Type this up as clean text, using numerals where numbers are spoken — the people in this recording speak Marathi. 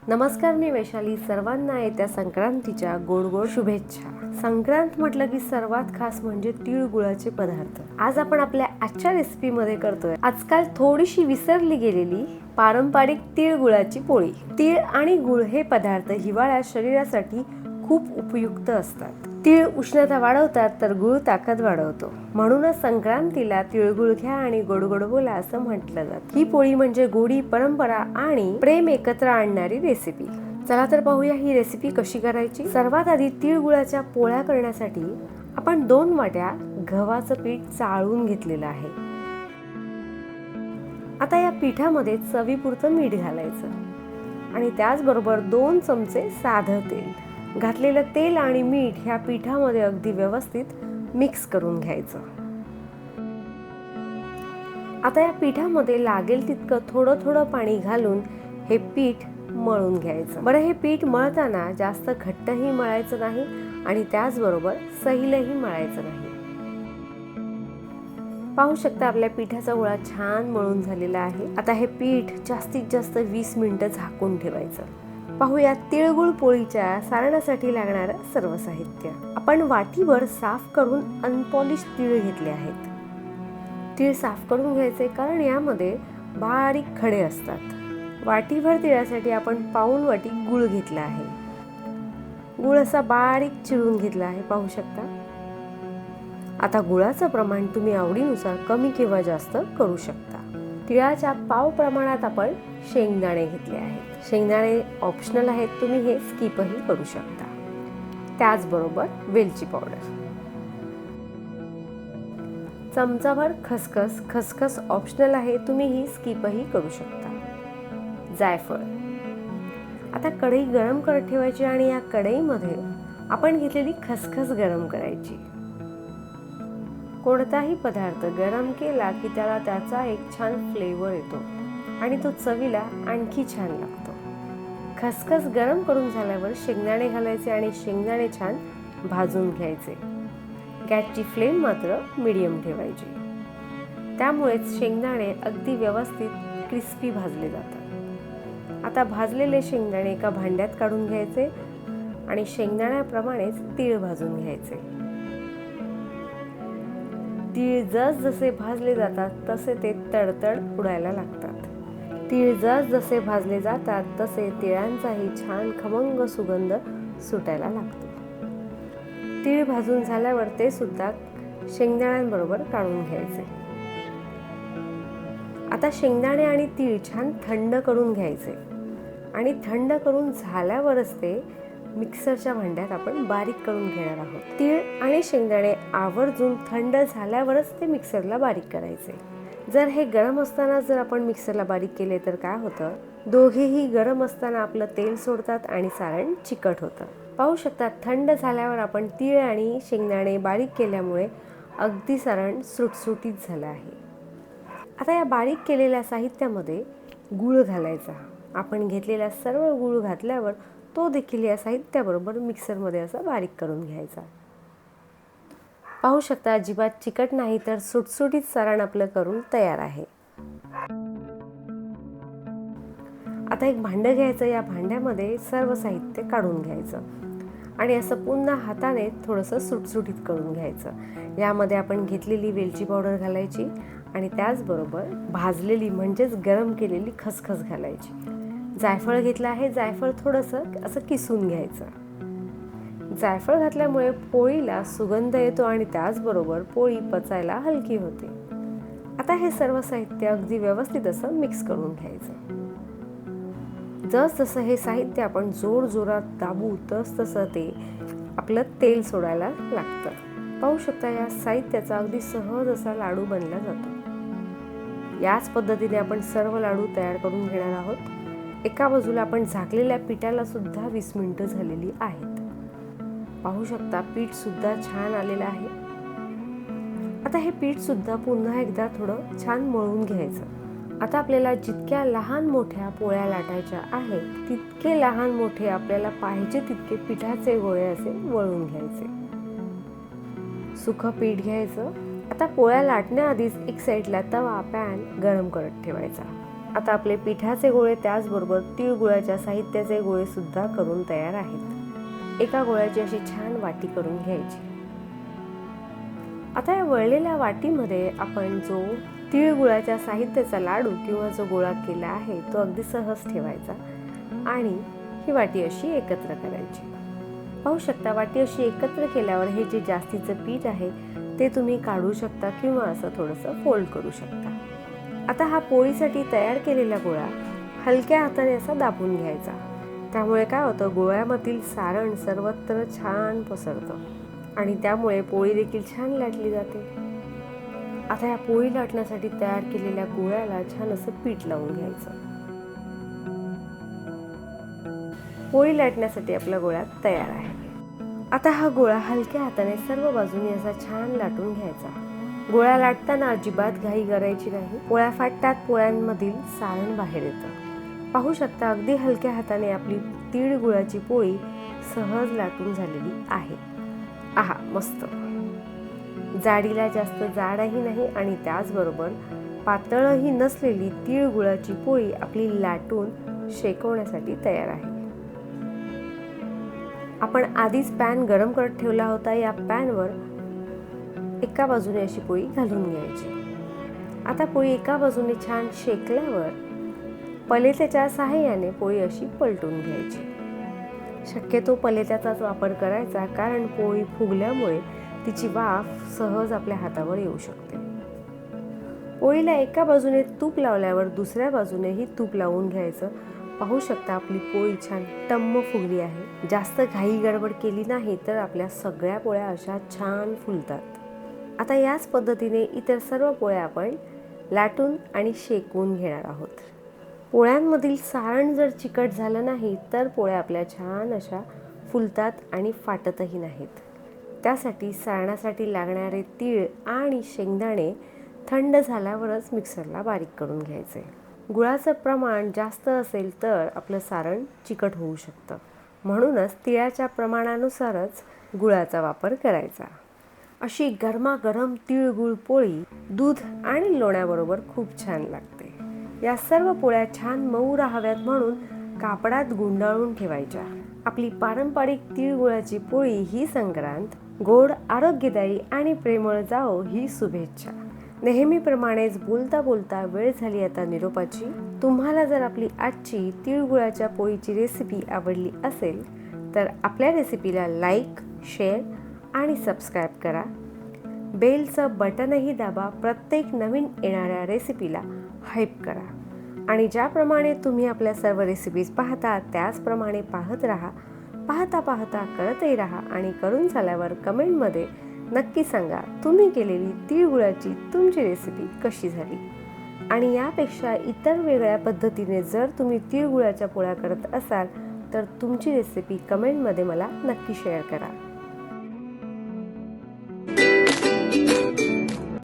नमस्कार, मी वैशाली. सर्वांना येत्या संक्रांतीच्या गोड गोड शुभेच्छा. संक्रांत म्हटलं की सर्वात खास म्हणजे तिळगुळाचे पदार्थ. आज आपण आपल्या आजच्या रेसिपीमध्ये करतोय आजकाल थोडीशी विसरली गेलेली पारंपरिक तिळगुळाची पोळी. तीळ आणि गुळ हे पदार्थ हिवाळ्यात शरीरासाठी खूप उपयुक्त असतात. तीळ उष्णता वाढवतात तर गुळ ताकद वाढवतो. म्हणूनच संक्रांतीला तिळगुळ घ्या आणि गोड गोड बोला असं म्हटलं जातं. ही पोळी म्हणजे गोडी, परंपरा आणि प्रेम एकत्र आणणारी रेसिपी. चला तर पाहूया ही रेसिपी कशी करायची. सर्वात आधी तिळगुळाच्या पोळ्या करण्यासाठी आपण 2 वाट्या गव्हाचं पीठ चाळून घेतलेलं आहे. आता या पिठामध्ये चवीपुरतं मीठ घालायचं आणि त्याचबरोबर 2 चमचे साधं तेल. घातलेलं तेल आणि मीठ ह्या पिठामध्ये अगदी व्यवस्थित मिक्स करून घ्यायचं. आता या पिठामध्ये लागेल तितकं थोडं थोडं पाणी घालून हे पीठ मळून घ्यायचं. बरं, हे पीठ मळताना जास्त घट्टही मळायचं नाही आणि त्याचबरोबर सैलही मळायचं नाही. पाहू शकता आपल्या पिठाचा गोळा छान मळून झालेला आहे. आता हे पीठ जास्तीत जास्त 20 मिनिटं झाकून ठेवायचं. पाहूया तिळगुळ पोळीच्या सारणासाठी लागणारं सर्व साहित्य. आपण वाटीभर साफ करून अनपॉलिश तीळ घेतले आहेत. तीळ साफ करून घ्यायचे कारण यामध्ये बारीक खडे असतात. वाटीभर तिळासाठी आपण पाऊण वाटी गुळ घेतला आहे. गुळ असा बारीक चिरून घेतला आहे, पाहू शकता. आता गुळाचं प्रमाण तुम्ही आवडीनुसार कमी किंवा जास्त करू शकता. तिळाच्या पाव प्रमाणात आपण शेंगदाणे घेतले आहेत. शेंगदाणे ऑप्शनल आहेत, तुम्ही हे स्किपही करू शकता. त्याचबरोबर वेलची पावडर, चमचाभर खसखस. खसखस ऑप्शनल आहे, तुम्ही ही स्किपही करू शकता. जायफळ. आता कढई गरम करत ठेवायची आणि या कढईमध्ये आपण घेतलेली खसखस गरम करायची. कोणताही पदार्थ गरम केला की त्याचा एक छान फ्लेवर येतो आणि तो चवीला आणखी छान लागतो. खसखस गरम करून झाल्यावर शेंगदाणे घालायचे आणि शेंगदाणे छान भाजून घ्यायचे. गॅसची फ्लेम मात्र मीडियम ठेवायची. त्यामुळेच शेंगदाणे अगदी व्यवस्थित क्रिस्पी भाजले जातात. आता भाजलेले शेंगदाणे एका भांड्यात काढून घ्यायचे आणि शेंगदाण्याप्रमाणेच तीळ भाजून घ्यायचे. तीळ जसजसे भाजले जातात तसे ते तडतड उडायला लागतात. तीळ जसजसे भाजले जातात तसे तिळांचाही छान खमंग सुगंध सुटायला लागतो. तीळ भाजून झाल्यावर ते सुद्धा शेंगदाण्यांबरोबर काढून घ्यायचे. आता शेंगदाणे आणि तीळ छान थंड करून घ्यायचे आणि थंड करून झाल्यावरच ते मिक्सरच्या भांड्यात आपण बारीक करून घेणार आहोत. तीळ आणि शेंगदाणे आवर्जून थंड झाल्यावरच ते मिक्सरला बारीक करायचे. जर हे गरम असताना जर आपण मिक्सरला बारीक केले तर काय होतं, दोघेही गरम असताना आपलं तेल सोडतात आणि सारण चिकट होतं. पाहू शकता, थंड झाल्यावर आपण तीळ आणि शेंगदाणे बारीक केल्यामुळे अगदी सारण सुटसुटीत झालं आहे. आता या बारीक केलेल्या साहित्यामध्ये गूळ घालायचा. आपण घेतलेला सर्व गूळ घातल्यावर तो देखील या साहित्याबरोबर मिक्सरमध्ये असा बारीक करून घ्यायचा. पाहू शकता, अजिबात चिकट नाही तर सुटसुटीत सारण आपलं करून तयार आहे. आता एक भांडं घ्यायचं. या भांड्यामध्ये सर्व साहित्य काढून घ्यायचं आणि असं पुन्हा हाताने थोडंसं सुटसुटीत करून घ्यायचं. यामध्ये आपण घेतलेली वेलची पावडर घालायची आणि त्याचबरोबर भाजलेली म्हणजेच गरम केलेली खसखस घालायची. जायफळ घेतलं आहे. जायफळ थोडंसं असं किसून घ्यायचं. जायफळ घातल्यामुळे पोळीला सुगंध येतो आणि त्याचबरोबर पोळी पचायला हलकी होते. आता हे सर्व साहित्य अगदी व्यवस्थित असं मिक्स करून घ्यायचं. जसं हे साहित्य आपण जोरात दाबू तसं ते आपलं तेल सोडायला लागतं. पाहू शकता, या साहित्याचा अगदी सहज असा लाडू बनला जातो. याच पद्धतीने आपण सर्व लाडू तयार करून घेणार आहोत. एका बाजूला आपण झाकलेल्या पिठाला सुद्धा 20 मिनिटं झालेली आहेत. पाहू शकता, पीठ सुद्धा छान आलेलं आहे. आता हे पीठ सुद्धा पुन्हा एकदा थोडं छान मळून घ्यायचं. आता आपल्याला जितक्या लहान मोठ्या पोळ्या लाटायच्या आहेत तितके लहान मोठे आपल्याला पाहिजे तितके पिठाचे गोळे असे वळून घ्यायचे. सुखं पीठ घ्यायचं. आता पोळ्या लाटण्याआधीच एक साईडला तवा पॅन गरम करत ठेवायचा. आता आपले पिठाचे गोळे त्याचबरोबर तिळगुळाच्या साहित्याचे गोळे सुद्धा करून तयार आहेत. एका गोळ्याची अशी छान वाटी करून घ्यायची. आता या वळलेल्या वाटीमध्ये आपण जो तिळगुळाच्या साहित्याचा लाडू किंवा जो गोळा केला आहे तो अगदी सहज ठेवायचा आणि ही वाटी अशी एकत्र करायची. पाहू शकता, वाटी अशी एकत्र केल्यावर हे जे जास्तीचं पीठ आहे ते तुम्ही काढू शकता किंवा असं थोडंसं फोल्ड करू शकता. आता हा पोळीसाठी तयार केलेला गोळा हलक्या हाताने असा दाबून घ्यायचा. त्यामुळे काय होतं, गोळ्यामधील सारण सर्वत्र छान पसरतं आणि त्यामुळे पोळी देखील छान लाटली जाते. आता या पोळी लाटण्यासाठी तयार केलेल्या गोळ्याला छान असं पीठ लावून घ्यायचं. पोळी लाटण्यासाठी आपला गोळा तयार आहे. आता हा गोळा हलक्या हाताने सर्व बाजूनी असा छान लाटून घ्यायचा. गोळा लाटताना अजिबात घाई करायची नाही. पोळ्या फाटतात, पोळ्यांमधील सारण बाहेर येतं. पाहू शकता, अगदी हलक्या हाताने आपली तीळ गुळाची पोळी सहज लाटून झालेली आहे. आहा, मस्त. जाडीला जास्त जाडही नाही आणि त्याचबरोबर पातळही नसलेली तीळ गुळाची पोळी आपली लाटून शेकवण्यासाठी तयार आहे. आपण आधीच पॅन गरम करत ठेवला होता. या पॅनवर एका बाजूने अशी पोळी घालून घ्यायची. आता पोळी एका बाजूने छान शेकल्यावर पलेत्याच्या सहाय्याने पोळी अशी पलटून घ्यायची. शक्यतो पलेत्याचाच वापर करायचा, कारण पोळी फुगल्यामुळे तिची वाफ सहज आपल्या हातावर येऊ शकते. पोळीला एका बाजूने तूप लावल्यावर दुसऱ्या बाजूनेही तूप लावून घ्यायचं. पाहू शकता, आपली पोळी छान टम्म फुगली आहे. जास्त घाई गडबड केली नाही तर आपल्या सगळ्या पोळ्या अशा छान फुलतात. आता याच पद्धतीने इतर सर्व पोळ्या आपण लाटून आणि शेकवून घेणार आहोत. पोळ्यांमधील सारण जर चिकट झालं नाही तर पोळ्या आपल्या छान अशा फुलतात आणि फाटतही नाहीत. त्यासाठी सारणासाठी लागणारे तीळ आणि शेंगदाणे थंड झाल्यावरच मिक्सरला बारीक करून घ्यायचे. गुळाचं प्रमाण जास्त असेल तर आपलं सारण चिकट होऊ शकतं. म्हणूनच तिळाच्या प्रमाणानुसारच गुळाचा वापर करायचा. अशी गरमागरम तिळगुळ पोळी दूध आणि लोण्याबरोबर खूप छान लागते. या सर्व पोळ्या छान मऊ राहाव्यात म्हणून कापडात गुंडाळून ठेवायच्या. आपली पारंपरिक तिळगुळाची पोळी ही संक्रांत गोड, आरोग्यदायी आणि प्रेमळ जाओ ही शुभेच्छा. नेहमीप्रमाणेच बोलता बोलता वेळ झाली आता निरोपाची. तुम्हाला जर आपली आजची तिळगुळाच्या पोळीची रेसिपी आवडली असेल तर आपल्या रेसिपीला लाईक, शेअर आणि सबस्क्राईब करा. बेलचं बटनही दाबा. प्रत्येक नवीन येणाऱ्या रेसिपीला हाईप करा. आणि ज्याप्रमाणे तुम्ही आपल्या सर्व रेसिपीज पाहता त्याचप्रमाणे पाहत राहा. पाहता पाहता करतही राहा आणि करून झाल्यावर कमेंटमध्ये नक्की सांगा तुम्ही केलेली तिळगुळाची तुमची रेसिपी कशी झाली. आणि यापेक्षा इतर वेगळ्या पद्धतीने जर तुम्ही तिळगुळाच्या पोळ्या करत असाल तर तुमची रेसिपी कमेंटमध्ये मला नक्की शेअर करा.